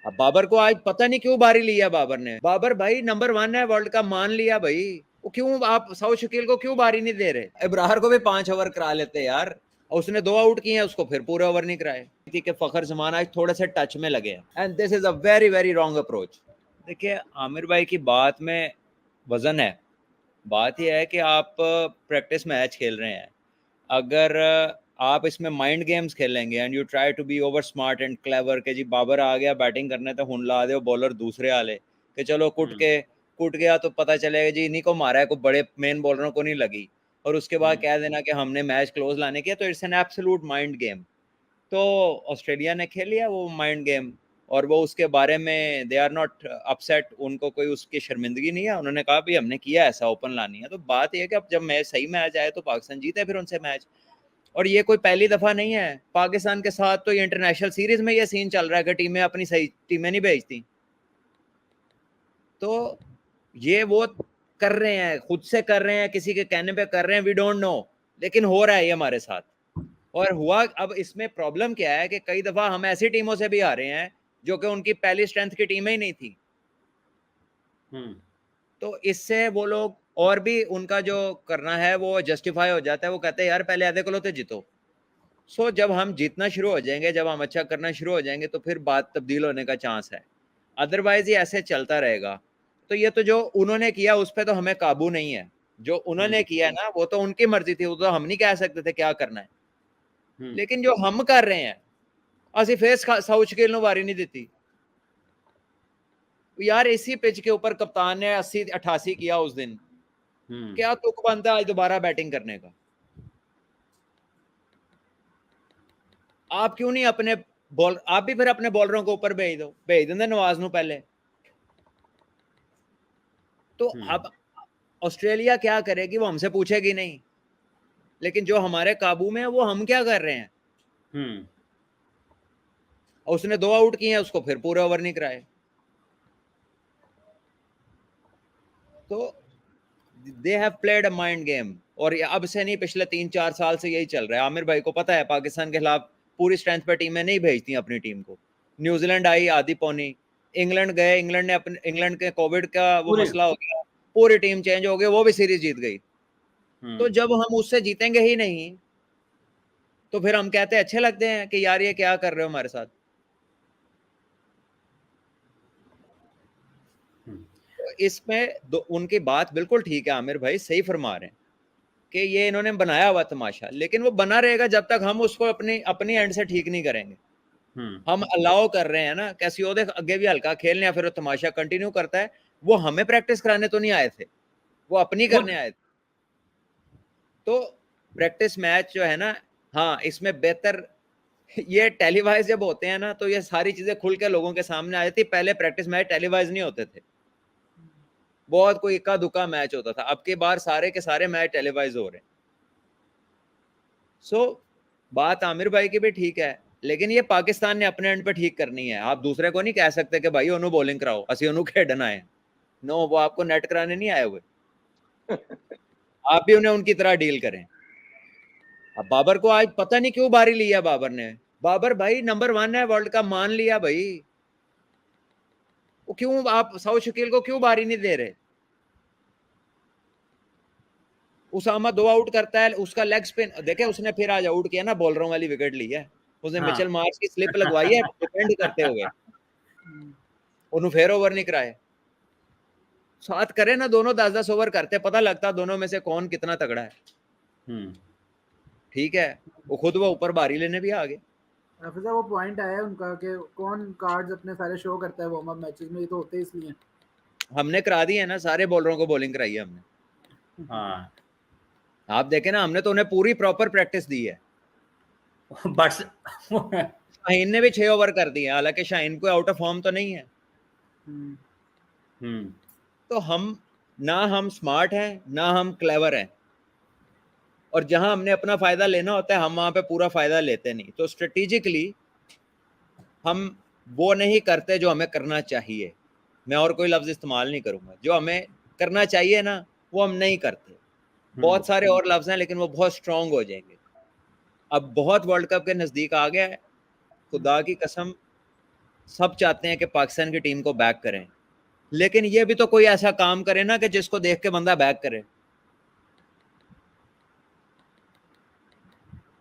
अब बाबर को आज पता नहीं क्यों बारी लिया बाबर ने। बाबर भाई नंबर 1 है वर्ल्ड का, मान लिया भाई। वो क्यों आप साउथ शकील को क्यों बारी नहीं दे रहे? इब्रार को भी 5 ओवर करा लेते यार, और उसने 2 आउट किए हैं, उसको फिर पूरे ओवर नहीं कराए। कि फखर जमान आज थोड़े से टच में लगे हैं, and this is a very very wrong approach. देखिए आमिर भाई की बात में वजन है। बात यह है कि आप प्रैक्टिस मैच खेल रहे हैं, अगर आप इसमें माइंड गेम्स खेलेंगे and you try to be over smart and clever के जी बाबर आ गया बैटिंग करने तो हुन ला दो बॉलर दूसरे आले कि चलो कुट गया तो पता चलेगा जी इन्हीं को मारा है, कोई बड़े मेन बॉलरों को नहीं लगी, और उसके बाद कह देना कि हमने मैच क्लोज लाने किया, तो it's an absolute mind game. तो ऑस्ट्रेलिया ने खेल लिया वो माइंड गेम, और वो उसके बारे में दे आर नॉट अपसेट, उनको कोई उसकी शर्मिंदगी नहीं है। उन्होंने कहा भी हमने किया ऐसा ओपन लानी है। तो बात यह है कि अब जब मैच सही मैच आए तो पाकिस्तान जीते फिर उनसे मैच। और ये कोई पहली दफा नहीं है पाकिस्तान के साथ, तो ये इंटरनेशनल सीरीज में ये सीन चल रहा है कि टीमें अपनी सही टीमें नहीं भेजती। तो ये वो कर रहे हैं, खुद से कर रहे हैं, किसी के कहने पे कर रहे हैं, वी डोंट नो, लेकिन हो रहा है ये हमारे साथ। और हुआ अब इसमें प्रॉब्लम क्या है कि कई दफा हम ऐसी टीमों से भी आ रहे हैं जो कि उनकी पहली स्ट्रेंथ की टीमें ही नहीं थी। तो इससे वो लोग और भी उनका जो करना है वो जस्टिफाई हो जाता है। वो कहते हैं यार पहले आधे किलो तो जीतो। सो जब हम जीतना शुरू हो जाएंगे, जब हम अच्छा करना शुरू हो जाएंगे, तो फिर बात तब्दील होने का चांस है। अदरवाइज ये ऐसे चलता रहेगा। तो ये तो जो उन्होंने किया उस पर तो हमें काबू नहीं है। जो उन्होंने किया है ना वो तो उनकी मर्जी थी, वो तो हम नहीं कह सकते थे क्या करना है। लेकिन जो हम कर रहे हैं, असि फेस साउथ शकील नु बारी नहीं दी यार। इसी पिच के ऊपर कप्तान ने 80-88 किया उस दिन, क्या तुक बनता है आज दोबारा बैटिंग करने का? आप क्यों नहीं अपने बॉल, आप भी फिर अपने बॉलरों को ऊपर भेज देंगे नवाज नु पहले। तो अब ऑस्ट्रेलिया क्या करेगी वो हमसे पूछेगी नहीं, लेकिन जो हमारे काबू में है वो हम क्या कर रहे हैं। उसने 2 आउट किए हैं, उसको फिर पूरे ओवर नहीं कराए। तो they have played a mind game, और अब से नहीं, पिछले 3-4 साल से यही चल रहा है। आमिर भाई को पता है पाकिस्तान के खिलाफ पूरी स्ट्रेंथ पे टीमें नहीं भेजती अपनी टीम को। न्यूजीलैंड आई आधी पौनी, इंग्लैंड गए, इंग्लैंड ने अपने, इंग्लैंड के कोविड का वो पूरे मसला हो गया, पूरी टीम चेंज हो गई, वो भी सीरीज जीत गई। तो जब हम उससे जीतेंगे ही नहीं तो फिर हम कहते हैं अच्छे लगते हैं कि यार ये क्या कर रहे हो हमारे साथ। तो इसमें उनकी बात बिल्कुल ठीक है, आमिर भाई सही फरमा रहे हैं कि ये इन्होंने बनाया हुआ तमाशा, लेकिन वो बना रहेगा जब तक हम उसको अपनी अपनी एंड से ठीक नहीं करेंगे। हम अलाउ कर रहे हैं ना, कैसी हो देख आगे भी हल्का खेलने या फिर वो तमाशा कंटिन्यू करता है। वो हमें प्रैक्टिस कराने तो नहीं आए थे, वो अपनी खुद करने आए थे। तो प्रैक्टिस मैच जो है ना, हाँ इसमें बेहतर, ये टेलीवाइज जब होते हैं ना तो ये सारी चीजें खुल के लोगों के सामने आ जाती। पहले प्रैक्टिस मैच टेलीवाइज नहीं होते थे, बहुत कोई इक्का दुक्का मैच होता था। अब की बार सारे के सारे मैच टेलीवाइज हो रहे हैं। सो बात आमिर भाई की भी ठीक है, लेकिन ये पाकिस्तान ने अपने एंड पे ठीक करनी है। आप दूसरे को नहीं कह सकते कि भाई ओनू बॉलिंग कराओ, असि ओनू खेडना है। नो, वो आपको नेट कराने नहीं आए हुए, आप भी उन्हें उनकी तरह डील करें। अब बाबर को आज पता नहीं क्यों बारी लिया बाबर ने। बाबर भाई नंबर 1 है वर्ल्ड का, मान लिया भाई। वो क्यों आप साउथ शकील को क्यों बारी नहीं दे रहे? उसामा 2 आउट करता है, उसका लेग स्पिन देखे, उसने फिर आज आउट किया ना, बॉलरों वाली विकेट ली है उसने, हाँ मिचेल मार्श की स्लिप लगवाई है डिफेंड करते हुए, उन्होंने फिर ओवर नहीं कराए। साथ करे ना दोनों 10-10 ओवर करते, पता लगता दोनों में से कौन कितना तगड़ा है। ठीक है, वो खुद वो ऊपर बारी लेने भी आ गए। हाफिजा वो पॉइंट आया है उनका कि कौन कार्ड्स अपने सारे शो करता है वार्म अप मैचेस में, ये तो होते ही इसलिए। हमने करा दी है ना, सारे बॉलरों को बॉलिंग कराई है हमने। हाँ आप देखें ना, हमने तो उन्हें पूरी प्रॉपर प्रैक्टिस दी है। बट शाहीन ने भी 6 ओवर कर दिए, हालांकि शाहीन कोई आउट ऑफ फॉर्म तो नहीं है। तो हम स्मार्ट हैं ना हम क्लेवर हैं, और जहां हमने अपना फायदा लेना होता है हम वहां पे पूरा फायदा लेते नहीं। तो स्ट्रेटेजिकली हम वो नहीं करते जो हमें करना चाहिए। मैं और कोई लफ्ज इस्तेमाल नहीं करूंगा, जो हमें करना चाहिए ना वो हम नहीं करते। बहुत सारे और लफ्ज हैं लेकिन वो बहुत स्ट्रांग हो जाएंगे। अब बहुत वर्ल्ड कप के नजदीक आ गया है, खुदा की कसम सब चाहते हैं कि पाकिस्तान की टीम को बैक करें, लेकिन ये भी तो कोई ऐसा काम करे ना कि जिसको देख के बंदा बैक करे।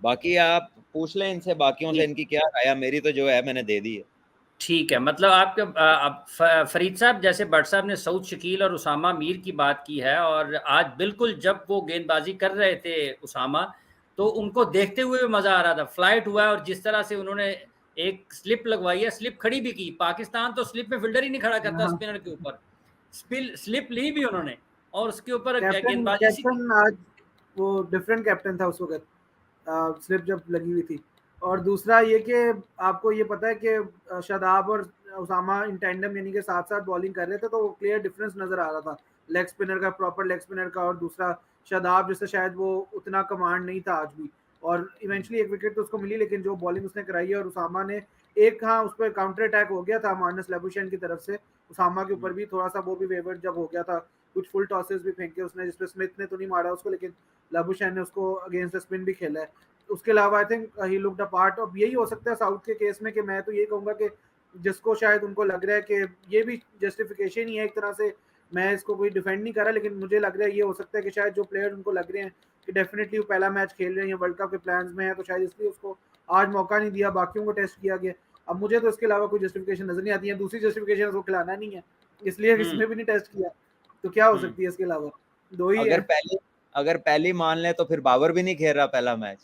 बाकी आप पूछ लें इनसे, बाकियों से इनकी क्या राय है, मेरी तो जो है मैंने दे दी है। ठीक है, मतलब आपके अब फरीद साहब, जैसे भट्ट साहब ने सऊद शकील और उसामा मीर की बात की है, और आज बिल्कुल जब वो गेंदबाजी कर रहे थे उसामा, तो उनको देखते हुए भी मजा आ रहा था। फ्लाइट हुआ है और जिस तरह से उन्होंने एक स्लिप लगवाई है, स्लिप खड़ी भी की। पाकिस्तान तो स्लिप में फील्डर ही नहीं खड़ा करता हाँ, स्पिनर के ऊपर, स्लिप ली भी उन्होंने और उसके ऊपर कैप्टन गेंदबाजी सी की। कैप्टन आज वो डिफरेंट कैप्टन था उस वक्त, स्लिप जब लगी हुई थी। और दूसरा ये कि आपको ये पता है कि शादाब और उसामा इन टैंडम यानी कि साथ साथ बॉलिंग कर रहे थे, तो क्लियर डिफरेंस नजर आ रहा था लेग स्पिनर का, प्रॉपर लेग स्पिनर का। और दूसरा शादाब जिससे शायद वो उतना कमांड नहीं था आज भी, और इवेंचुअली एक विकेट तो उसको मिली, लेकिन जो बॉलिंग उसने कराई है। और उसामा ने एक, हाँ, उस पर काउंटर अटैक हो गया था मानस लेबुशेन की तरफ से, उसामा के ऊपर भी थोड़ा सा वो भी वेवर्ड जब हो गया था, कुछ फुल टॉसेस भी फेंके उसने, जिसपे स्मिथ ने तो नहीं मारा उसको, लेकिन लेबुशेन ने उसको अगेंस्ट द स्पिन भी खेला है। उसके अलावा I think he looked apart. अब यही हो सकता है साउथ के केस में कि मैं तो यही कहूंगा कि जिसको शायद उनको लग रहा है कि ये भी जस्टिफिकेशन ही है एक तरह से, मैं इसको कोई डिफेंड नहीं कर रहा, लेकिन मुझे लग रहा है ये हो सकता है कि शायद जो प्लेयर उनको लग रहे हैं कि डेफिनेटली वो पहला मैच खेल रहे हैं, वर्ल्ड कप के प्लान्स में है, तो शायद इसलिए उसको आज मौका नहीं दिया, बाकियों को टेस्ट किया गया। अब मुझे तो इसके अलावा कोई जस्टिफिकेशन नजर नहीं आती है। दूसरी जस्टिफिकेशन उसको खिलाना नहीं है, इसलिए इसमें भी नहीं टेस्ट किया, तो क्या हो सकती है इसके अलावा? दो ही है। अगर पहली मान ले तो फिर बाबर भी नहीं खेल रहा पहला मैच।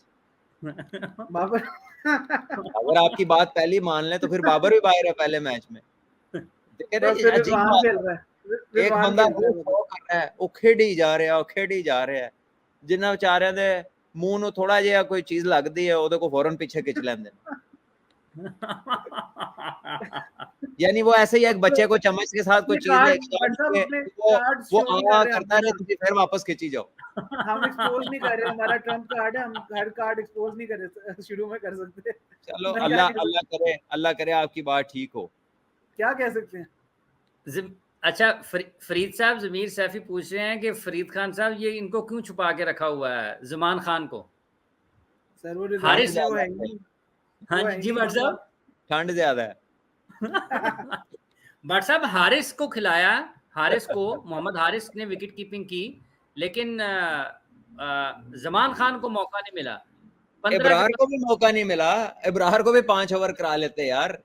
बाबर अगर आपकी बात पहली मान ले तो फिर बाबर भी बाहर है पहले मैच में। देखे ना, बस ये फिर अजीब रिजवान बात खेल है। रहा है, एक रिजवान बंदा खेल रहा है रोज मतलब। शो कर रहा है, वो खेड़ी जा रहा है, वो खेड़ी जा रहा है, जिन्ना बेचारे दे मूंह ਨੂੰ थोड़ा ਜਿਹਾ कोई चीज लगदी है ਉਹਦੇ को फौरन पीछे खिंच लेंदे ने। यानी वो ऐसे ही एक बच्चे को चम्मच के साथ कोई अपने चीज कार्ड, लेके बट सब जाओ, अपने वो कार्ड वो शो नहीं कर आ रहे करता हमने रहे, ना, तुम फिर वापस खींची जाओ। हम एक्सपोज नहीं कर रहे, हमारा ट्रम्प कार्ड है, हम हर कार्ड एक्सपोज नहीं कर शुरू में कर सकते। चलो, मैं क्या कह सकता, अल्लाह करे आपकी बात ठीक हो। क्या कह सकते हैं? अच्छा, फरीद साहब, जमीर सैफी पूछ रहे हैं कि फरीद खान साहब ये इनको क्यों छुपा के रखा हुआ है, जमान खान को। सर वो रिजवान ठंड हारिस, में वो ज्यादा है ही है, नहीं, हाँ वो है जी ही जी नहीं भट्ट मामला। साहब। ठंड ज्यादा है। भट्ट साहब, हारिस को खिलाया, हारिस को, मोहम्मद हारिस ने विकेट कीपिंग की, लेकिन जमान खान को मौका नहीं मिला। 15 के इब्रार को भी मौका नहीं मिला, इब्रार को भी 5 ओवर करा लेते यार।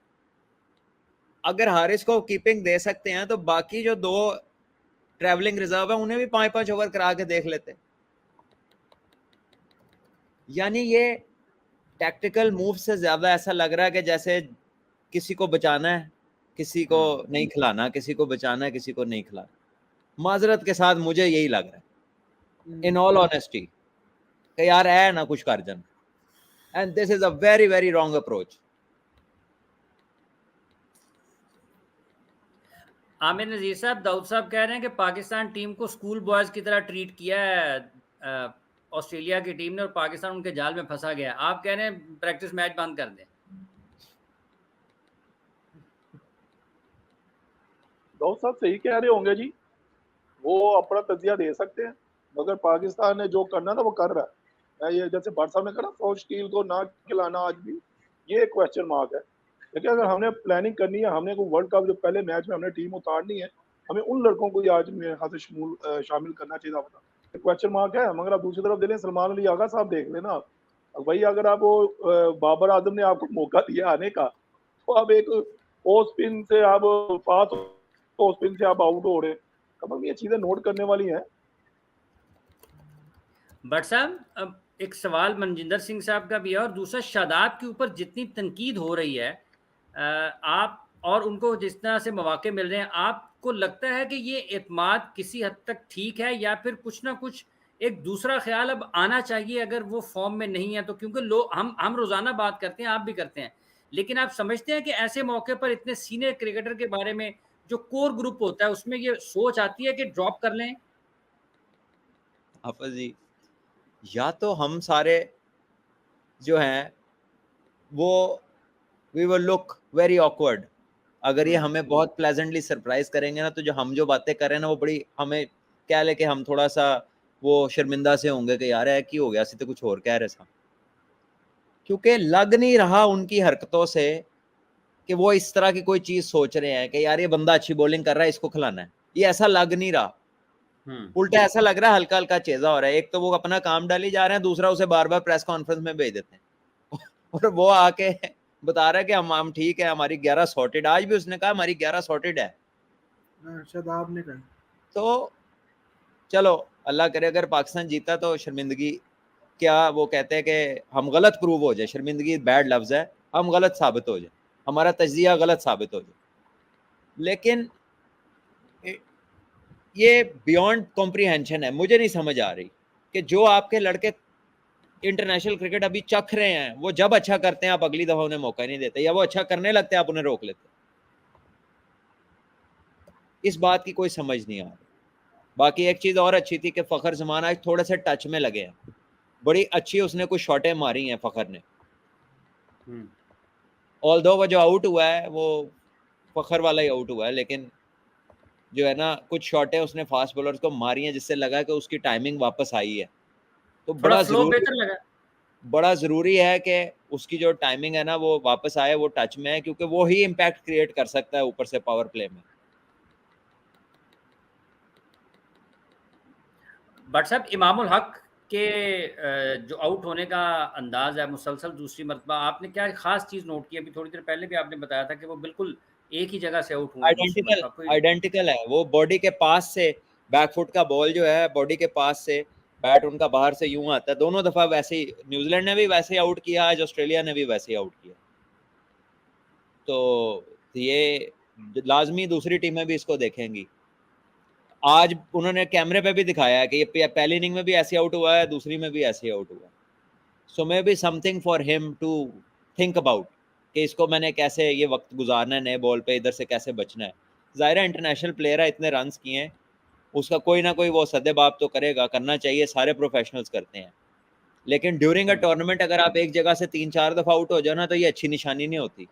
अगर हारिस को कीपिंग दे सकते हैं तो बाकी जो 2 ट्रैवलिंग रिजर्व है उन्हें भी 5-5 ओवर करा के देख लेते। यानी ये टैक्टिकल मूव से ज्यादा ऐसा लग रहा है कि जैसे किसी को बचाना है, किसी को नहीं खिलाना, किसी को बचाना है, किसी को नहीं खिलाना। माजरत के साथ मुझे यही लग रहा है, इन ऑल ऑनेस्टी, कि यार है ना कुछ कर जन, and this is a very very wrong approach. Aamir Nazir sahab, Daud sahab कह रहे हैं कि पाकिस्तान टीम को स्कूल बॉयज की तरह ट्रीट किया है ऑस्ट्रेलिया की टीम ने, और पाकिस्तान उनके जाल में फंसा गया। आप कह रहे हैं प्रैक्टिस मैच बंद कर दें। दाऊद साहब सही कह रहे होंगे जी, वो अपना तजिया दे सकते हैं, मगर पाकिस्तान ने जो करना था वो कर रहा है। ये जैसे भट्ट साहब ने कहा सऊद शकील को ना खिलाना आज भी, ये एक क्वेश्चन मार्क है। लेकिन अगर हमने प्लानिंग करनी है, हमने को वर्ल्ड कप जो पहले मैच में हमने टीम उतारनी है, हमें उन लड़कों को आज मेरे हाथ से शामिल करना चाहिए था। अपना क्वेश्चन मार्क है। मगर आप दूसरी तरफ देखें, सलमान अली आगा साहब देख लेना आप, भाई अगर आप वो बाबर आजम ने आपको मौका दिया आने का, तो आप एक ओ स्पिन से आप फास्ट ओ स्पिन से आप आउट हो रहे, कम ये चीजें नोट करने वाली हैं। भट्ट साहब, अब एक सवाल मनजिंदर सिंह साहब का भी है, और दूसरा शादाब के ऊपर जितनी तनकीद हो रही है, आप और उनको जिस तरह से मौके मिल रहे हैं, आपको लगता है कि ये एतमाद किसी हद तक ठीक है, या फिर कुछ ना कुछ एक दूसरा ख्याल अब आना चाहिए अगर वो फॉर्म में नहीं है तो? क्योंकि लोग, हम रोजाना बात करते हैं, आप भी करते हैं, लेकिन आप समझते हैं कि ऐसे मौके पर इतने सीनियर क्रिकेटर के बारे में जो कोर ग्रुप होता है उसमें ये सोच आती है कि ड्रॉप कर लें? हाफिज जी, या तो हम सारे जो हैं वो we will look very awkward, अगर ये हमें बहुत प्लेजेंटली सरप्राइज करेंगे ना, तो जो हम जो बातें कर रहे हैं ना वो बड़ी हमें क्या लेके हम थोड़ा सा वो शर्मिंदा से होंगे कि यार है की हो गया, तो कुछ और कह रहे थे। क्योंकि लग नहीं रहा उनकी हरकतों से कि वो इस तरह की कोई चीज सोच रहे हैं कि यार ये बंदा अच्छी बॉलिंग कर रहा है, इसको खिलाना है। ये ऐसा लग नहीं रहा, उल्टा ऐसा लग रहा है हल्का हल्का चेजा हो रहा है। एक तो वो अपना काम डाली जा रहे हैं, दूसरा उसे बार बार प्रेस कॉन्फ्रेंस में भेज देते हैं और वो आके बता रहा है कि हम ठीक है, हमारी 11 सॉर्टेड। आज भी उसने कहा हमारी 11 सॉर्टेड है। शादाब ने कहा। तो चलो अल्लाह करे अगर पाकिस्तान जीता तो शर्मिंदगी, क्या वो कहते हैं कि हम गलत प्रूव हो जाए, शर्मिंदगी बैड लफ्ज है, हम गलत साबित हो जाए, हमारा तज्जिया गलत साबित हो जाए। लेकिन ये बियॉन्ड कॉम्प्रीहेंशन है। मुझे नहीं समझ आ रही कि जो आपके लड़के इंटरनेशनल क्रिकेट अभी चख रहे हैं, वो जब अच्छा करते हैं आप अगली दफा उन्हें मौका नहीं देते, या वो अच्छा करने लगते हैं आप उन्हें रोक लेते। इस बात की कोई समझ नहीं आ रही। बाकी एक चीज और अच्छी थी कि फखर जमान आज थोड़े से टच में लगे हैं, बड़ी अच्छी उसने कुछ शॉटें मारी हैं फखर ने। ऑल्दो वो जो आउट हुआ है वो फखर वाला ही आउट हुआ है, लेकिन जो है ना कुछ शॉटें उसने फास्ट बॉलर्स को मारी हैं जिससे लगा कि उसकी टाइमिंग वापस आई है। तो थोड़ा फ्लो बेहतर लगा, बड़ा जरूरी है कि उसकी जो टाइमिंग है ना वो वापस आए, वो टच में है, क्योंकि वो ही इम्पैक्ट क्रिएट कर सकता है ऊपर से पावर प्ले में। बट साहब इमामुल हक के जो आउट होने का अंदाज है मुसलसल दूसरी मरतबा, आपने क्या खास चीज नोट की? अभी थोड़ी देर पहले भी आपने बताया था कि वो बिल्कुल एक ही जगह से आउट हुए आइडेंटिकल है। वो बॉडी के पास से बैकफुट का बॉल जो है, बॉडी के पास से बैट उनका बाहर से यूं आता है। दोनों दफा वैसे ही न्यूजीलैंड ने भी वैसे ही आउट किया, आज ऑस्ट्रेलिया ने भी वैसे ही आउट किया। तो ये लाजमी दूसरी टीमें भी इसको देखेंगी। आज उन्होंने कैमरे पे भी दिखाया है कि ये पहली इनिंग में भी ऐसे आउट हुआ है, दूसरी में भी ऐसे आउट हुआ है। So may be something for him to think about कि इसको मैंने कैसे ये वक्त गुजारना है नए बॉल पे, इधर से कैसे बचना है। ज़ाहिर है इंटरनेशनल प्लेयर है, इतने रन्स किए हैं, उसका कोई ना कोई वो सद्देबाब तो करेगा, करना चाहिए, सारे प्रोफेशनल्स करते हैं। लेकिन ड्यूरिंग अ टूर्नामेंट अगर आप एक जगह से 3-4 दफ़ा आउट हो जाओ ना तो ये अच्छी निशानी नहीं होती।